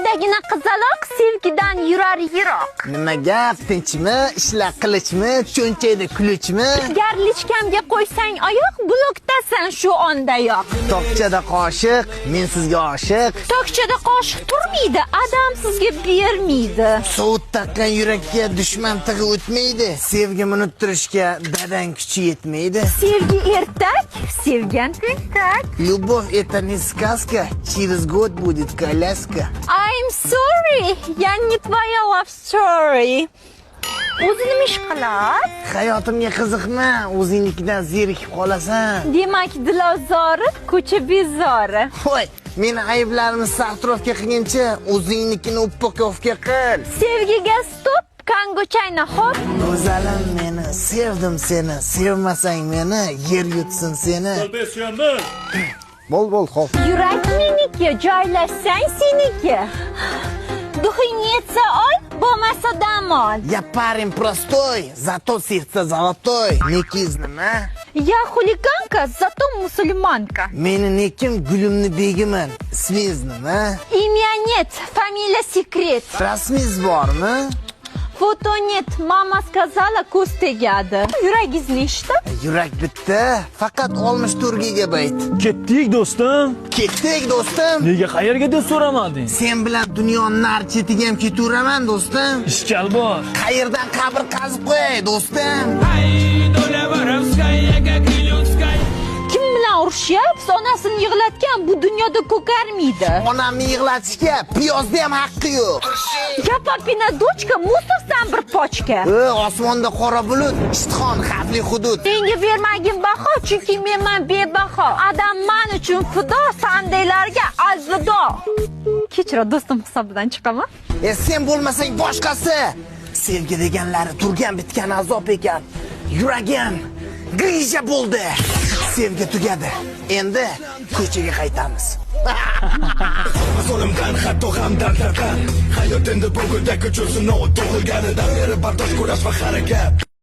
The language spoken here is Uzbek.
Shundagina qizaloq sevgidan yurar yiroq. Nima gap, tinchmi, ishlar qilichmi, cho'nchakda kulishmi? Garlichkamga qo'ysang oyoq, blokdasan shu ondayoq. Tokchada qoshiq, men sizga oshiq. Tokchada qoshiq turmaydi, adam sizga bermaydi. Sovut taqqan yurakka dushman tig'i o'tmaydi. Sevgimni unuttirishga dadang kuchi yetmaydi. Sevgi ertak, sevgan tentak. Любовь это не сказка, через год будет коляска. I'm sorry, я не твоя love story. O'zi nima ish qiladi? Hayotimga qiziqma, o'zingnikidan zerikib qolasan. Demak, dilozori, ko'cha bezori. Voy, meni ayblarimni sahtrofga qilguncha, o'zingnikini uppokovga qil. Sevgiga stop, kangochayna hop. Go'zalim meni, sevdim seni, sevmasang meni, yer yutsin seni. Bol hop. Yurak meniki, joylashsang seniki. Duxing yetsa ol, bo'lmasa dam ol. Я парень простой, зато сердце золотой. Nekiz nima? Я хулиганка, зато мусульманка. Meni nekim gulimni begiman. Ismingiz nima? Имя нет, фамилия секрет. Rasmingiz bormi? Foto нет, mama сказала, ko'z tegadi. Yuragingiz nechta? Yurak bitta, faqat 64 gigabayt. Ketdik do'stim. Ketdik do'stim. Nega qayerga deb so'ramading? Sen bilan dunyoning nar chetiga ham ketaveraman do'stim. Ishkal bor. Qayerdan qabr qazib qo'yay do'stim? Kim bilan urushyapsiz? Onasini yig'latgan bu dunyoda ko'karmaydi. Onamni yig'latishga piyozda ham haqqi yo'q. Ya papina dochka, musofsan bir pochka. Osmonda qora bulut, ishtixon xavfli hudud. Senga bermagin baho, chunki menman bebaho. Adam men uchun fido, sandaylarga alvido. Kechira do'stim hisobidan chiqaman. Sen bo'lmasang boshqasi. Sevgi deganlari turgan bitgan azob ekan. Yuragim grija bo'ldi. Sevgi tugadi. Endi ko'chaga qaytamiz. So'limdan hatto ham dardlardan hayot endi bugunda ko'chirsin tug'ilganidan beri bardosh kurash va harakat